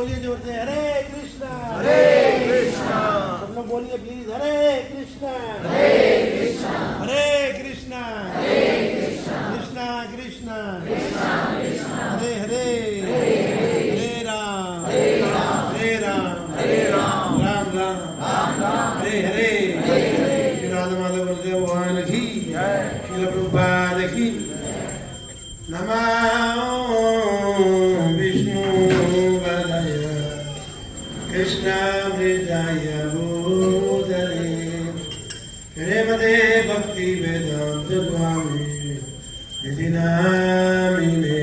बोलिए जोर से, हरे कृष्णा हरे कृष्णा। सब लोग बोलिए प्लीज, हरे कृष्णा हरे कृष्णा। हरे कृष्णा हरे कृष्णा। कृष्णा कृष्णा कृष्णा कृष्णा। हरे हरे हरे राम हरे राम। हरे राम हरे राम। राम राम राम राम। हरे हरे श्री राधा माधव बलदेव भगवान की जय। श्रील प्रभुपाद की नमो विष्णु वदय कृष्णामृताय भूतले श्रीमते भक्ति वेदांत स्वामी इति नामिने।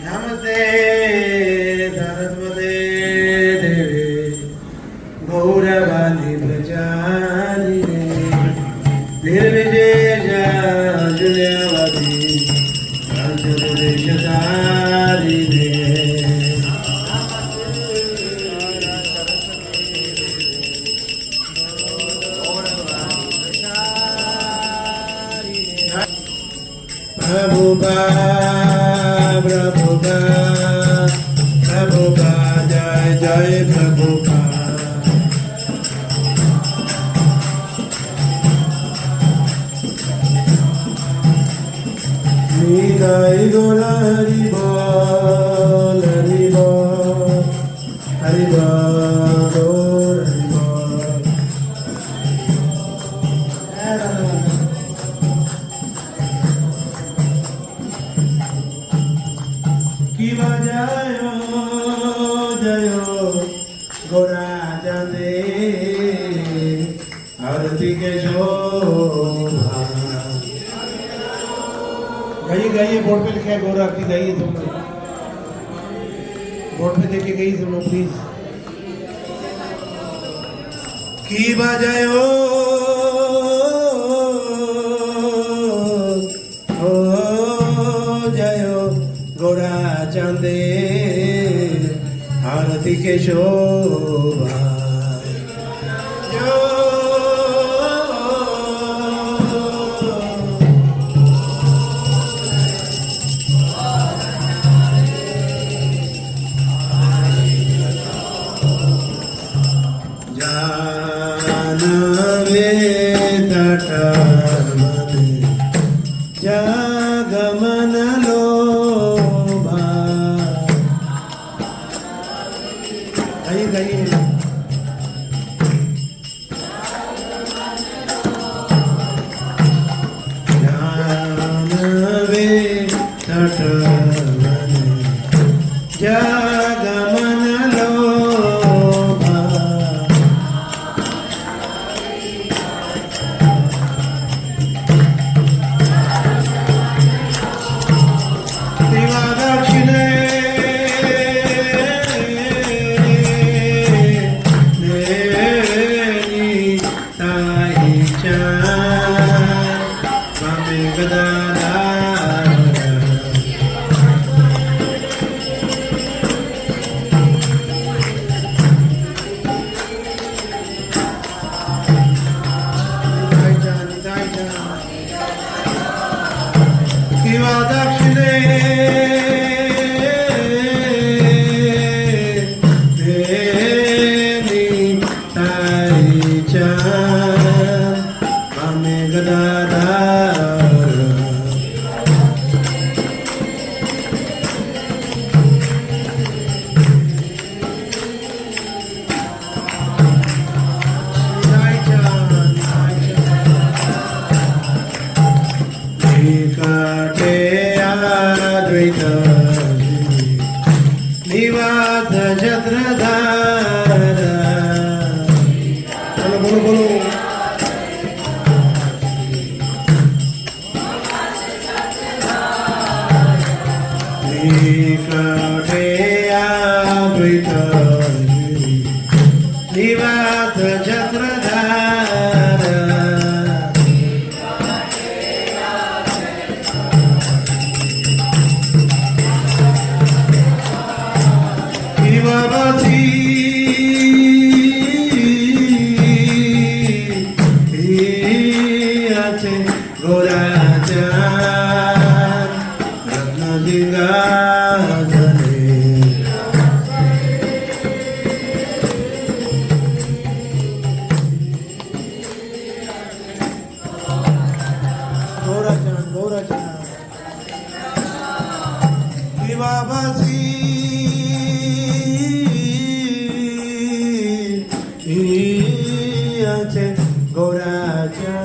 नमस्ते सरस्वते देवे गौरवाणी प्रचारिणे निर्विशेष शून्यवादी पंचदेशधारिणे। प्रभुपा प्रभुपा जय जय प्रभुपा। निताय गौर हरि बोल हरि बोल हरि बोल गौर हरि बोल। की बजायो जयो गोरा जाने आरती के शोभा। गाइए गाइए, बोर्ड पे लिखा है गौरा आरती, गाइए तुम लोग, बोर्ड पे देखे गई तुम लोग प्लीज। की बजायो हो जयो गोरा चांदे आरती के शोभा। जानवे तटमने जागमन लोभा। गाइए गाइए। जानवे तटमने जागमन लोभा। दक्षिणे देवी ताई चामे गदाधार। किंवा दक्षिणे देवी ताई चामे गदाधार। निकटे अद्वैत निवास छत्रधार। बोलो बोलो बोलो। निकटे अद्वैत निवास छत्रधार। असे गोराच्या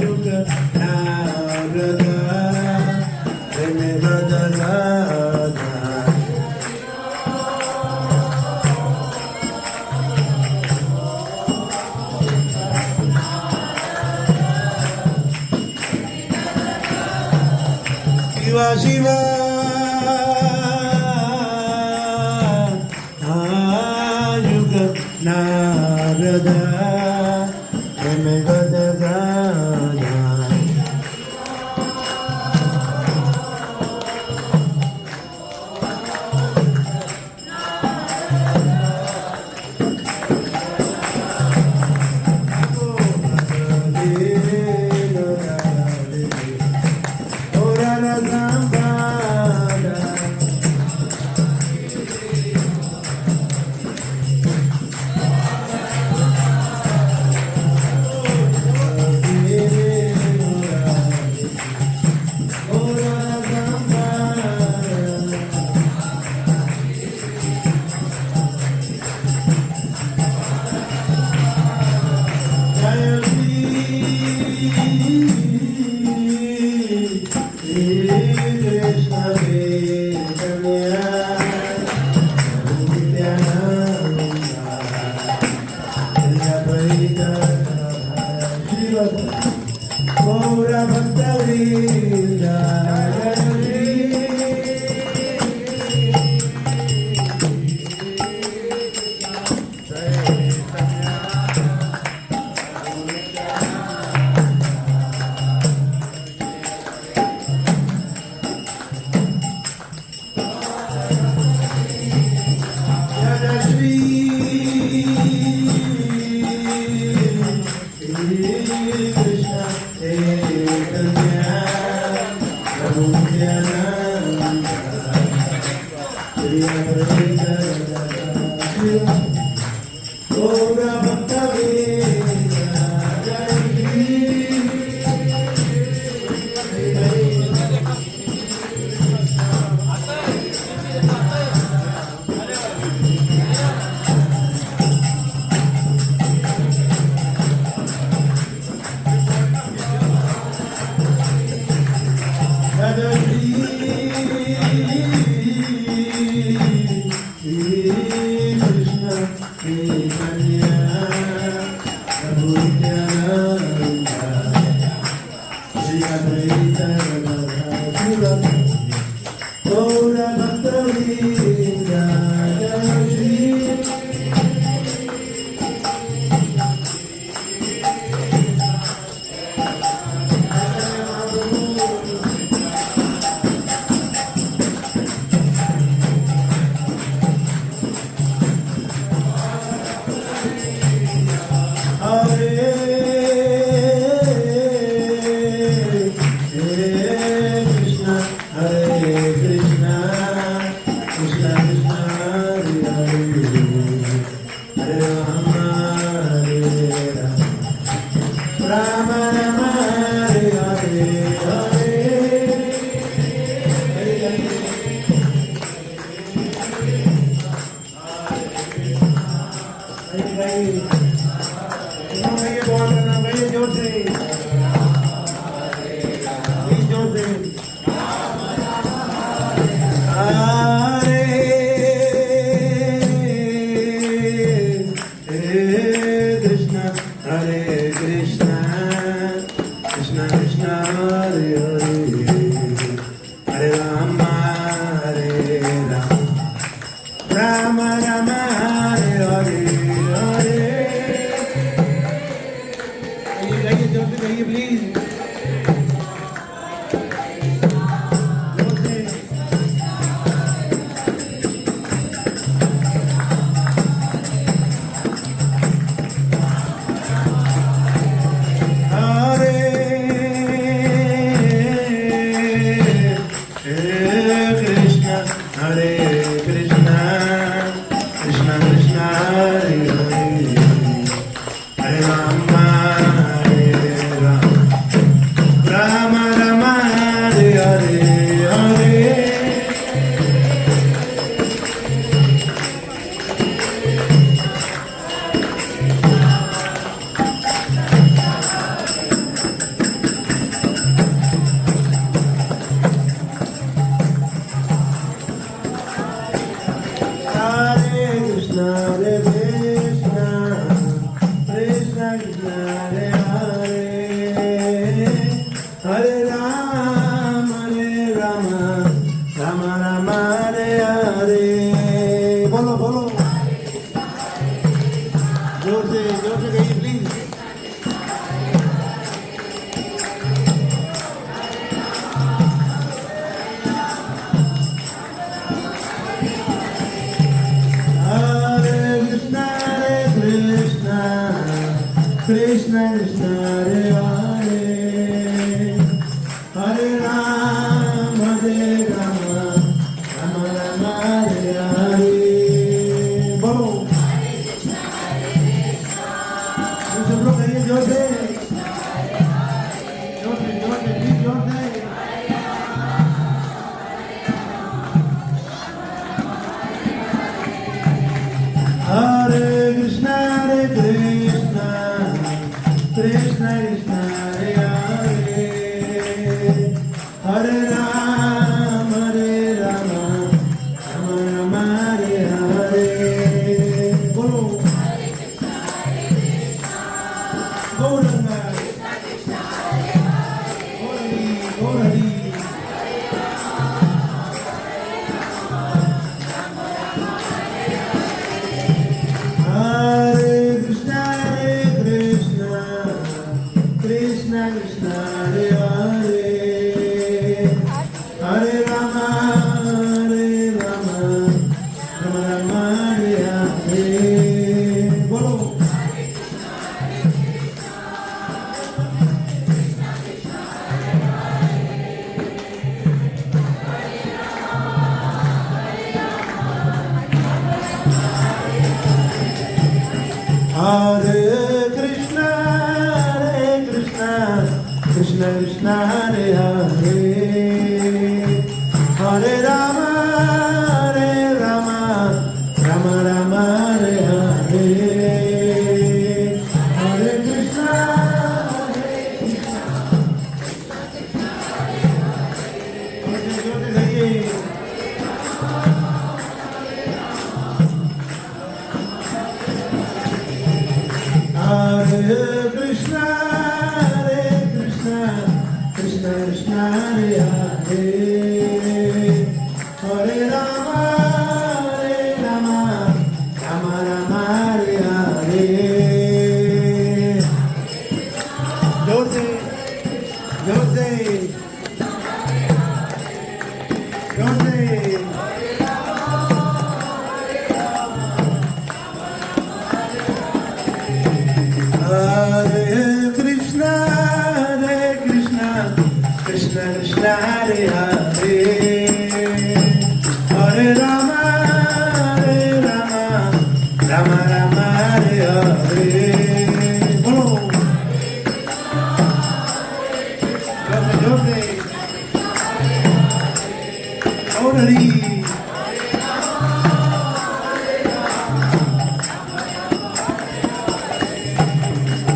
युग नारद प्रेम बदला शिवा शिवा युग नारद प्रेम बदला जोर से गाइए प्लीज। कृष्ण कृष्ण हरे हरे हरे राम राम राम हरे हरे। बोलो तुम सब लोग कहिए जोर से प्लीज जोर से। हरे कृष्ण कृष्ण कृष्ण हरे हरे हरे राम राम राम हरे हरे। बोलो गौरंगा गौरी हरे कृष्ण कृष्ण कृष्ण हरे हरे हरे राम राम राम हरे हरे। बोलो हरे कृष्ण कृष्ण कृष्ण हरे हरे हरे राम राम राम हरे हरे हरे कृष्ण हरे कृष्ण कृष्ण कृष्ण हरे हरे हरे राम राम राम हरे हरे। जोर से जोर से जोर से। हरे कृष्ण कृष्ण कृष्ण हरे हरे हरे राम राम राम हरे हरे। बोलो जोर से और हरी।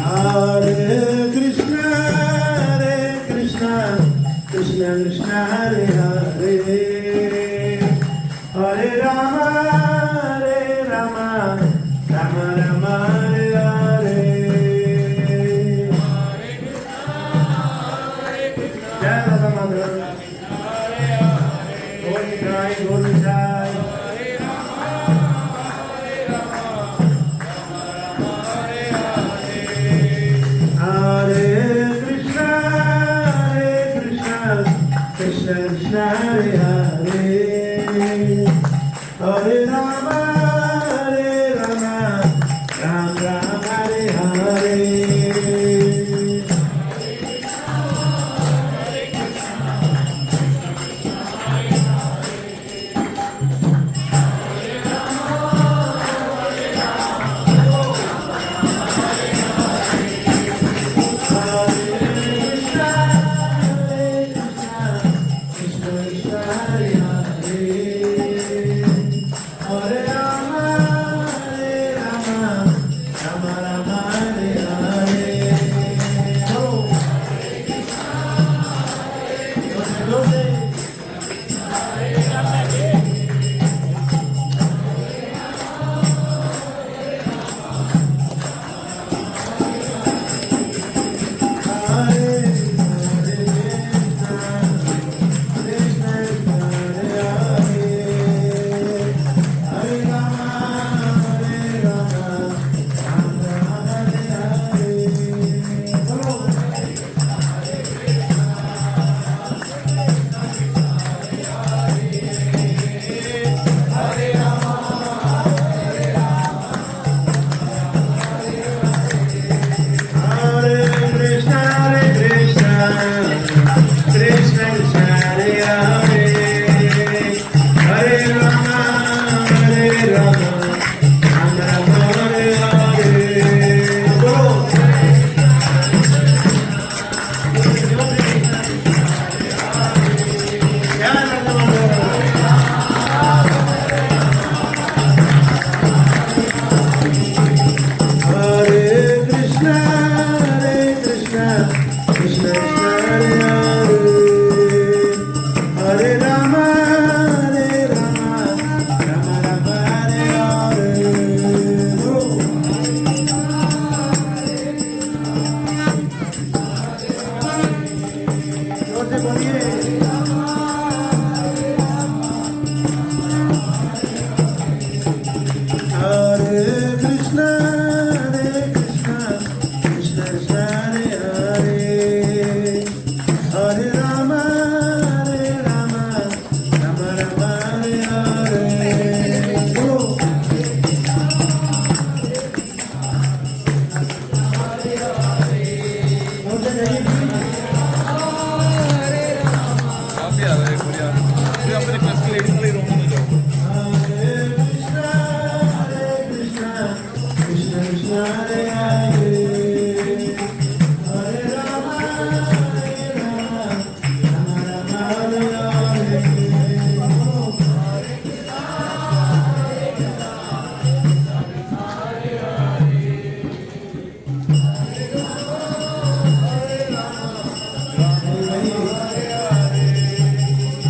हरे Krishna Krishna Krishna Hare Krishna, Krishna Krishna Hare Hare, Hare Rama, Hare Rama, Rama Rama Hare Hare. बोलो. या Hare Krishna, Krishna Krishna Hare Hare, Hare Rama, Rama Rama Hare Hare. जोर से बोलिए. Hare Krishna, Krishna Krishna Hare Hare, Hare Rama, Rama Rama Hare Hare. बोलो. जोर से जाइए. काफी आ रहा है पूरी अपने क्लास के लेडीज प्ले रूम में जाओ. Hare Krishna, Krishna Krishna Hare Hare, Hare Rama, Rama Rama Hare Hare.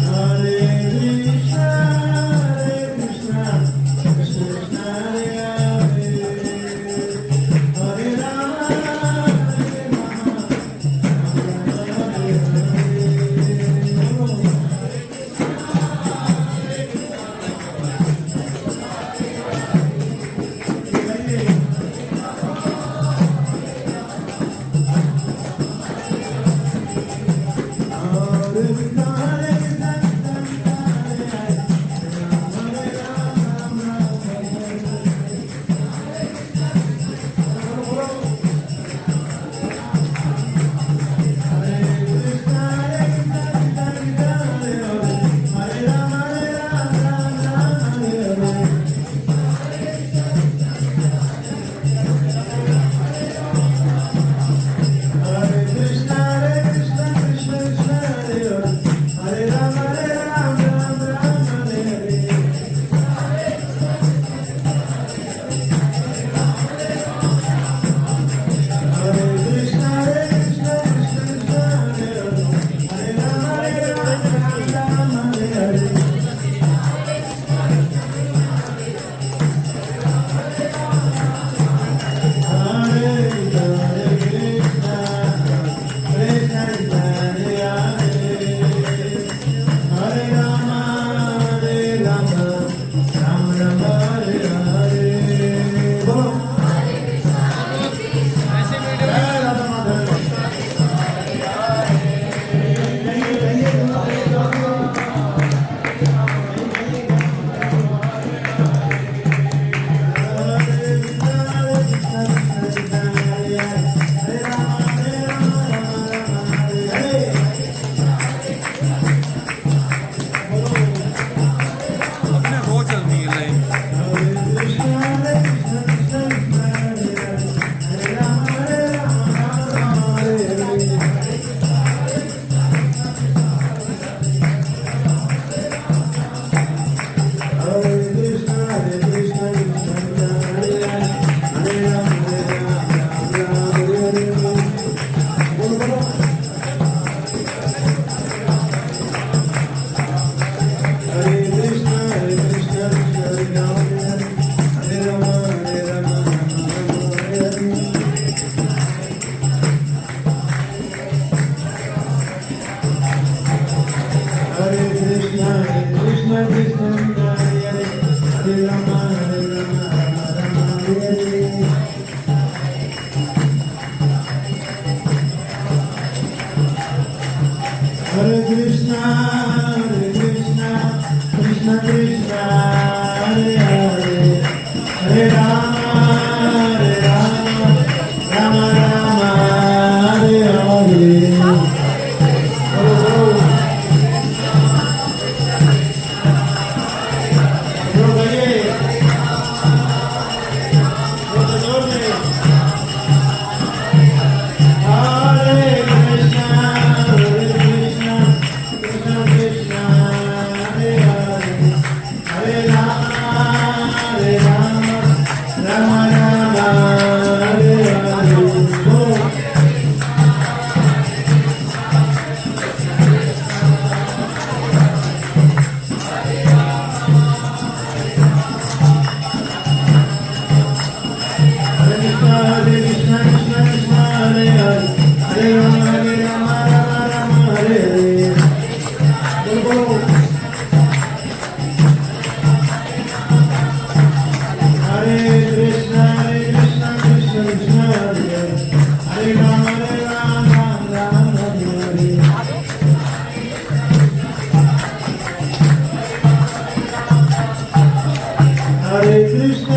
Hare Krishna, Krishna Krishna Hare Hare, Hare Hare Krishna,